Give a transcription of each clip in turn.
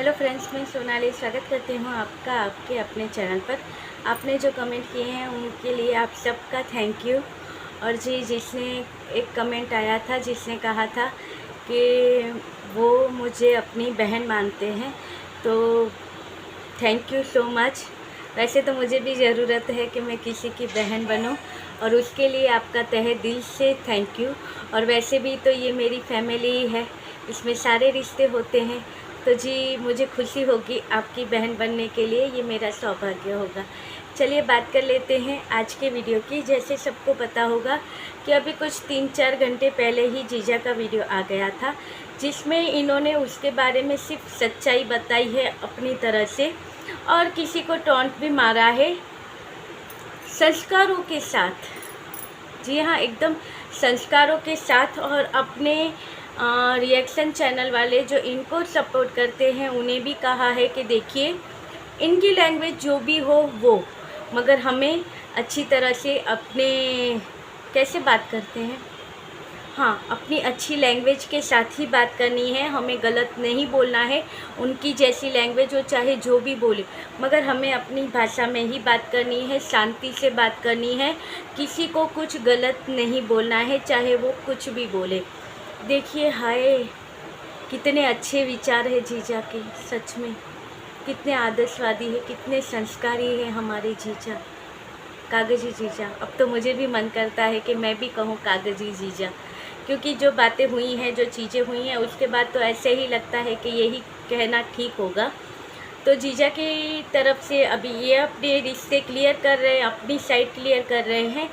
Hello friends, मैं सोनाली स्वागत करती हूँ आपका आपके अपने चैनल पर। आपने जो कमेंट किए हैं उनके लिए आप सबका थैंक यू। और जी, जिसने एक कमेंट आया था जिसने कहा था कि वो मुझे अपनी बहन मानते हैं, तो थैंक यू सो मच। वैसे तो मुझे भी ज़रूरत है कि मैं किसी की बहन बनूं, और उसके लिए आपका तहे दिल से थैंक यू। और वैसे भी तो ये मेरी फैमिली ही है, इसमें सारे रिश्ते होते हैं, तो जी मुझे खुशी होगी आपकी बहन बनने के लिए, ये मेरा सौभाग्य होगा। चलिए बात कर लेते हैं आज के वीडियो की। जैसे सबको पता होगा कि अभी कुछ 3-4 घंटे पहले ही जीजा का वीडियो आ गया था, जिसमें इन्होंने उसके बारे में सिर्फ सच्चाई बताई है अपनी तरह से, और किसी को टॉन्ट भी मारा है संस्कारों के साथ। जी हाँ, एकदम संस्कारों के साथ। और अपने रिएक्शन चैनल वाले जो इनको सपोर्ट करते हैं उन्हें भी कहा है कि देखिए, इनकी लैंग्वेज जो भी हो वो, मगर हमें अच्छी तरह से अपने कैसे बात करते हैं, हाँ, अपनी अच्छी लैंग्वेज के साथ ही बात करनी है, हमें गलत नहीं बोलना है। उनकी जैसी लैंग्वेज हो चाहे जो भी बोले, मगर हमें अपनी भाषा में ही बात करनी है, शांति से बात करनी है, किसी को कुछ गलत नहीं बोलना है, चाहे वो कुछ भी बोले। देखिए, हाय कितने अच्छे विचार है जीजा के, सच में कितने आदर्शवादी है, कितने संस्कारी है हमारे जीजा, कागजी जीजा। अब तो मुझे भी मन करता है कि मैं भी कहूँ कागजी जीजा, क्योंकि जो बातें हुई हैं, जो चीज़ें हुई हैं, उसके बाद तो ऐसे ही लगता है कि यही कहना ठीक होगा। तो जीजा की तरफ से अभी ये अपने रिश्ते क्लियर कर रहे हैं, अपनी साइड क्लियर कर रहे हैं।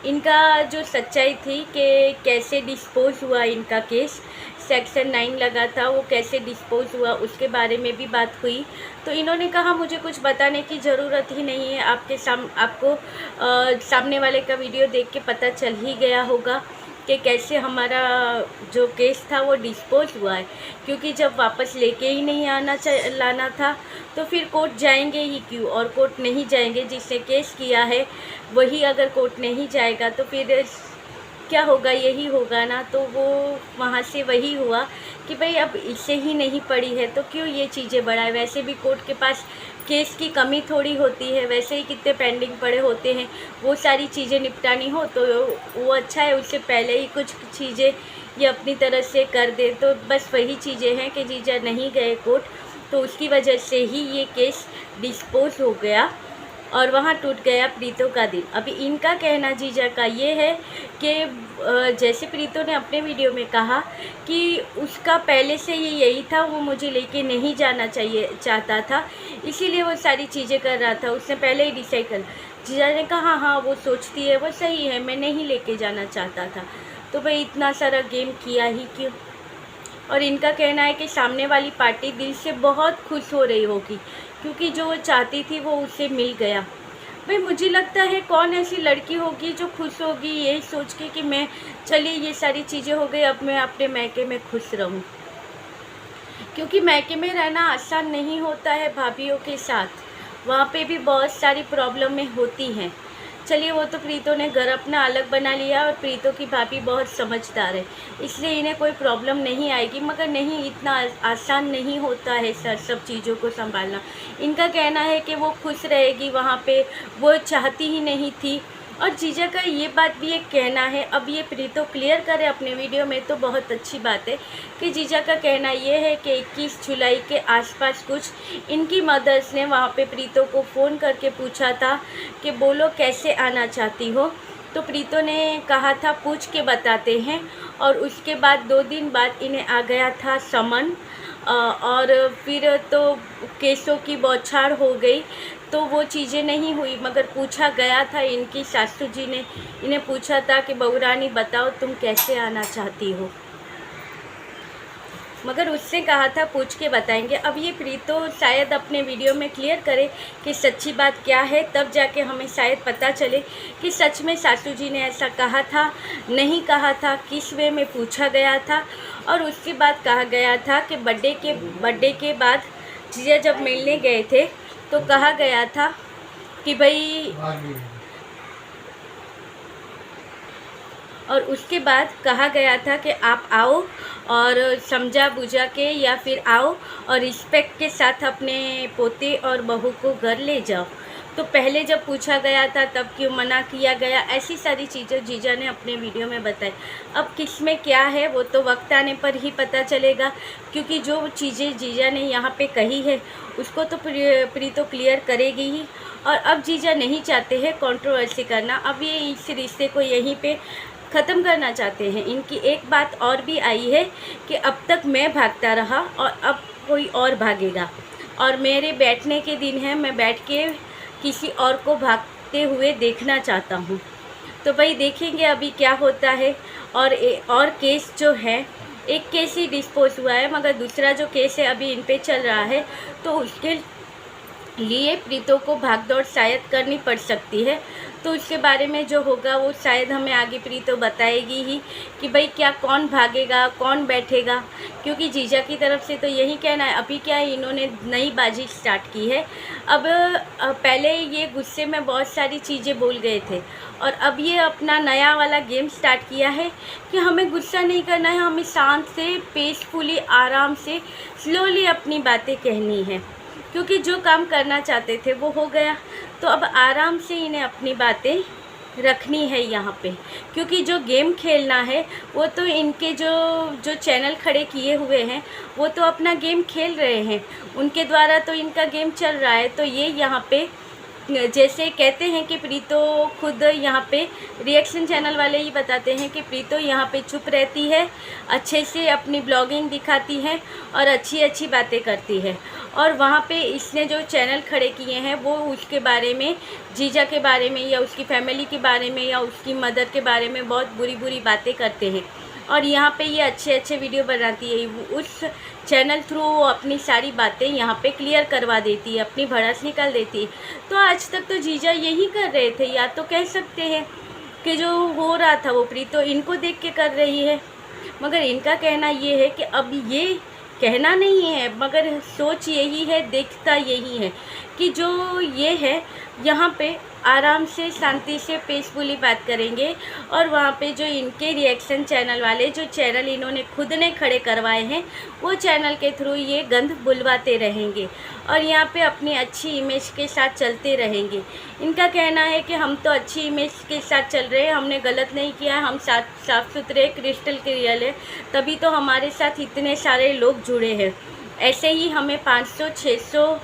इनका जो सच्चाई थी कि कैसे डिस्पोज हुआ इनका केस, सेक्शन 9 लगा था, वो कैसे डिस्पोज हुआ उसके बारे में भी बात हुई। तो इन्होंने कहा मुझे कुछ बताने की ज़रूरत ही नहीं है, आपको सामने वाले का वीडियो देख के पता चल ही गया होगा कि कैसे हमारा जो केस था वो डिस्पोज हुआ है। क्योंकि जब वापस लेके ही नहीं लाना था, तो फिर कोर्ट जाएंगे ही क्यों, और कोर्ट नहीं जाएंगे, जिसने केस किया है वही अगर कोर्ट नहीं जाएगा तो फिर क्या होगा, यही होगा ना। तो वो वहाँ से वही हुआ कि भाई अब इसे ही नहीं पड़ी है तो क्यों ये चीज़ें बढ़ाए। वैसे भी कोर्ट के पास केस की कमी थोड़ी होती है, वैसे ही कितने पेंडिंग पड़े होते हैं, वो सारी चीज़ें निपटानी हो तो वो अच्छा है उससे पहले ही कुछ चीज़ें ये अपनी तरह से कर दे। तो बस वही चीज़ें हैं कि जीजा नहीं गए कोर्ट, तो उसकी वजह से ही ये केस डिस्पोज हो गया और वहाँ टूट गया प्रीतों का दिल। अभी इनका कहना जीजा का ये है कि जैसे प्रीतों ने अपने वीडियो में कहा कि उसका पहले से ही यही था, वो मुझे लेके नहीं जाना चाहता था, इसीलिए वो सारी चीज़ें कर रहा था, उसने पहले ही डिसाइड कर। जीजा ने कहा हाँ वो सोचती है वो सही है, मैं नहीं लेके जाना चाहता था, तो भाई इतना सारा गेम किया ही क्यों। और इनका कहना है कि सामने वाली पार्टी दिल से बहुत खुश हो रही होगी, क्योंकि जो वो चाहती थी वो उसे मिल गया। भाई मुझे लगता है कौन ऐसी लड़की होगी जो खुश होगी यही सोच के कि मैं, चलिए ये सारी चीज़ें हो गई, अब मैं अपने मैके में खुश रहूं। क्योंकि मैके में रहना आसान नहीं होता है भाभीयों के साथ, वहाँ पे भी बहुत सारी प्रॉब्लमें होती हैं। चलिए वो तो प्रीतों ने घर अपना अलग बना लिया, और प्रीतों की भाभी बहुत समझदार है, इसलिए इन्हें कोई प्रॉब्लम नहीं आएगी, मगर नहीं, इतना आसान नहीं होता है सर सब चीज़ों को संभालना। इनका कहना है कि वो खुश रहेगी वहाँ पे, वो चाहती ही नहीं थी। और जीजा का ये बात भी एक कहना है, अब ये प्रीतो क्लियर करे अपने वीडियो में तो बहुत अच्छी बात है कि जीजा का कहना ये है कि 21 जुलाई के आसपास कुछ इनकी मदर्स ने वहाँ पे प्रीतो को फ़ोन करके पूछा था कि बोलो कैसे आना चाहती हो, तो प्रीतो ने कहा था पूछ के बताते हैं। और उसके बाद 2 दिन बाद इन्हें आ गया था समन, और फिर तो केसों की बौछार हो गई, तो वो चीज़ें नहीं हुई, मगर पूछा गया था, इनकी सासू जी ने इन्हें पूछा था कि बहुरानी बताओ तुम कैसे आना चाहती हो, मगर उससे कहा था पूछ के बताएंगे। अब ये प्रीतो शायद अपने वीडियो में क्लियर करे कि सच्ची बात क्या है, तब जाके हमें शायद पता चले कि सच में सासू जी ने ऐसा कहा था, नहीं कहा था, किस वे में पूछा गया था। और उसके बाद कहा गया था कि बर्थडे के बाद जीजा जब मिलने गए थे तो कहा गया था कि भाई और उसके बाद कहा गया था कि आप आओ और समझा बुझा के या फिर आओ और रिस्पेक्ट के साथ अपने पोते और बहू को घर ले जाओ। तो पहले जब पूछा गया था तब क्यों मना किया गया, ऐसी सारी चीज़ें जीजा ने अपने वीडियो में बताई। अब किस में क्या है वो तो वक्त आने पर ही पता चलेगा, क्योंकि जो चीज़ें जीजा ने यहाँ पे कही है उसको तो प्री तो क्लियर करेगी ही। और अब जीजा नहीं चाहते हैं कंट्रोवर्सी करना, अब ये इस रिश्ते को यहीं पे ख़त्म करना चाहते हैं। इनकी एक बात और भी आई है कि अब तक मैं भागता रहा और अब कोई और भागेगा, और मेरे बैठने के दिन है, मैं बैठ के किसी और को भागते हुए देखना चाहता हूँ। तो भाई देखेंगे अभी क्या होता है। और केस जो है, एक केस ही डिस्पोज हुआ है, मगर दूसरा जो केस है अभी इन पे चल रहा है, तो उसके लिए प्रीतो को भागदौड़ शायद करनी पड़ सकती है। तो उसके बारे में जो होगा वो शायद हमें आगे प्रीतो बताएगी ही कि भाई क्या कौन भागेगा कौन बैठेगा, क्योंकि जीजा की तरफ से तो यही कहना है। अभी क्या है, इन्होंने नई बाजी स्टार्ट की है। अब पहले ये गुस्से में बहुत सारी चीज़ें बोल गए थे, और अब ये अपना नया वाला गेम स्टार्ट किया है कि हमें गुस्सा नहीं करना है, हमें शांत से पीसफुली आराम से स्लोली अपनी बातें कहनी है, क्योंकि जो काम करना चाहते थे वो हो गया। तो अब आराम से इन्हें अपनी बातें रखनी है यहाँ पे, क्योंकि जो गेम खेलना है वो तो इनके जो जो चैनल खड़े किए हुए हैं वो तो अपना गेम खेल रहे हैं, उनके द्वारा तो इनका गेम चल रहा है। तो ये यहाँ पे जैसे कहते हैं कि प्रीतो खुद यहाँ पे रिएक्शन चैनल वाले ही बताते हैं कि प्रीतो यहाँ पे चुप रहती है, अच्छे से अपनी ब्लॉगिंग दिखाती है और अच्छी अच्छी बातें करती है, और वहाँ पे इसने जो चैनल खड़े किए हैं वो उसके बारे में, जीजा के बारे में या उसकी फैमिली के बारे में या उसकी मदर के बारे में बहुत बुरी बुरी बातें करते हैं, और यहाँ पे ये अच्छे अच्छे वीडियो बनाती है। उस चैनल थ्रू वो अपनी सारी बातें यहाँ पे क्लियर करवा देती है, अपनी भड़ास निकाल देती है। तो आज तक तो जीजा यही कर रहे थे, या तो कह सकते हैं कि जो हो रहा था वो प्रीतो इनको देख के कर रही है, मगर इनका कहना ये है कि अब ये कहना नहीं है मगर सोच यही है, देखता यही है कि जो ये है यहाँ पे आराम से शांति से पीसफुली बात करेंगे, और वहाँ पे जो इनके रिएक्शन चैनल वाले जो चैनल इन्होंने खुद ने खड़े करवाए हैं वो चैनल के थ्रू ये गंद बुलवाते रहेंगे और यहाँ पे अपनी अच्छी इमेज के साथ चलते रहेंगे। इनका कहना है कि हम तो अच्छी इमेज के साथ चल रहे हैं, हमने गलत नहीं किया, हम साफ सुथरे क्रिस्टल क्लियर है, तभी तो हमारे साथ इतने सारे लोग जुड़े हैं। ऐसे ही हमें 500-600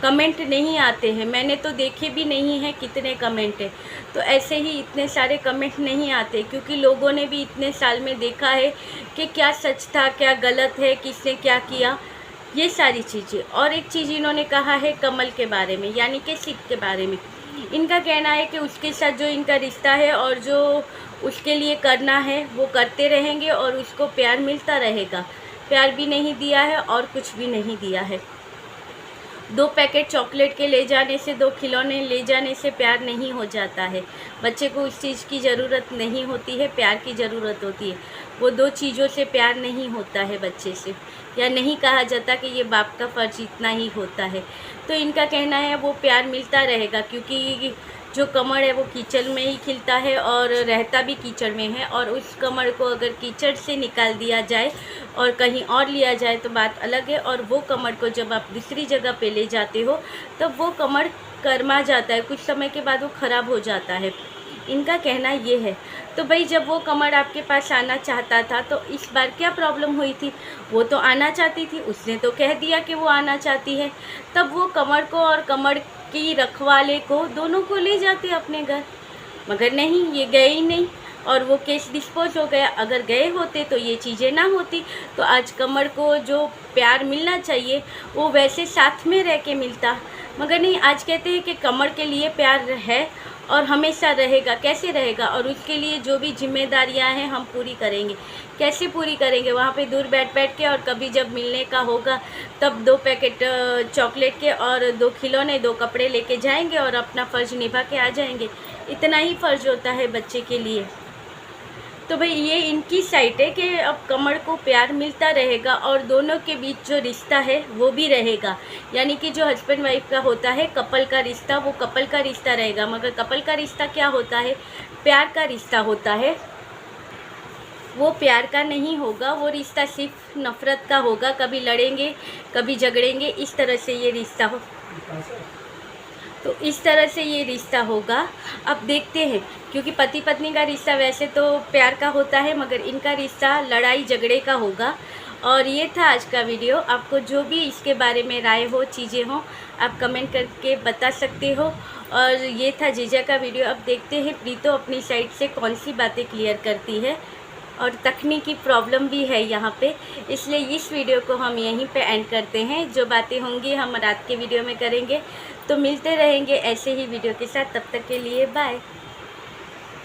कमेंट नहीं आते हैं, मैंने तो देखे भी नहीं हैं कितने कमेंट हैं, तो ऐसे ही इतने सारे कमेंट नहीं आते, क्योंकि लोगों ने भी इतने साल में देखा है कि क्या सच था क्या गलत है, किसने क्या किया, ये सारी चीज़ें। और एक चीज़ इन्होंने कहा है कमल के बारे में, यानी कि सिख के बारे में। इनका कहना है कि उसके साथ जो इनका रिश्ता है और जो उसके लिए करना है वो करते रहेंगे और उसको प्यार मिलता रहेगा। प्यार भी नहीं दिया है और कुछ भी नहीं दिया है। 2 पैकेट चॉकलेट के ले जाने से, 2 खिलौने ले जाने से प्यार नहीं हो जाता है। बच्चे को उस चीज़ की ज़रूरत नहीं होती है, प्यार की ज़रूरत होती है। वो 2 चीज़ों से प्यार नहीं होता है बच्चे से, या नहीं कहा जाता कि ये बाप का फ़र्ज़ इतना ही होता है। तो इनका कहना है वो प्यार मिलता रहेगा, क्योंकि जो कमल है वो कीचड़ में ही खिलता है और रहता भी कीचड़ में है, और उस कमल को अगर कीचड़ से निकाल दिया जाए और कहीं और लिया जाए तो बात अलग है, और वो कमल को जब आप दूसरी जगह पे ले जाते हो तब वो कमल कर्मा जाता है, कुछ समय के बाद वो ख़राब हो जाता है। इनका कहना ये है। तो भाई जब वो कमल आपके पास आना चाहता था तो इस बार क्या प्रॉब्लम हुई थी? वो तो आना चाहती थी, उसने तो कह दिया कि वो आना चाहती है, तब वो कमल को और कमल की रखवाले को दोनों को ले जाते अपने घर, मगर नहीं, ये गए ही नहीं और वो केस डिस्पोज हो गया। अगर गए होते तो ये चीज़ें ना होती, तो आज कमल को जो प्यार मिलना चाहिए वो वैसे साथ में रह के मिलता, मगर नहीं। आज कहते हैं कि कमल के लिए प्यार है और हमेशा रहेगा। कैसे रहेगा? और उसके लिए जो भी जिम्मेदारियां हैं हम पूरी करेंगे। कैसे पूरी करेंगे? वहाँ पे दूर बैठ बैठ के, और कभी जब मिलने का होगा तब 2 पैकेट चॉकलेट के और 2 खिलौने, 2 कपड़े लेके जाएंगे और अपना फ़र्ज़ निभा के आ जाएंगे। इतना ही फ़र्ज़ होता है बच्चे के लिए। तो भाई ये इनकी साइड है कि अब कमल को प्यार मिलता रहेगा और दोनों के बीच जो रिश्ता है वो भी रहेगा, यानी कि जो हस्बैंड वाइफ का होता है कपल का रिश्ता, वो कपल का रिश्ता रहेगा। मगर कपल का रिश्ता क्या होता है? प्यार का रिश्ता होता है। वो प्यार का नहीं होगा, वो रिश्ता सिर्फ नफ़रत का होगा। कभी लड़ेंगे, कभी झगड़ेंगे, इस तरह से ये रिश्ता हो, तो इस तरह से ये रिश्ता होगा। अब देखते हैं, क्योंकि पति पत्नी का रिश्ता वैसे तो प्यार का होता है, मगर इनका रिश्ता लड़ाई झगड़े का होगा। और ये था आज का वीडियो। आपको जो भी इसके बारे में राय हो, चीज़ें हो, आप कमेंट करके बता सकते हो। और ये था जीजा का वीडियो। अब देखते हैं प्रीतो अपनी साइड से कौन सी बातें क्लियर करती है। और तकनीकी प्रॉब्लम भी है यहाँ पे, इसलिए इस वीडियो को हम यहीं पे एंड करते हैं। जो बातें होंगी हम रात के वीडियो में करेंगे। तो मिलते रहेंगे ऐसे ही वीडियो के साथ, तब तक के लिए बाय।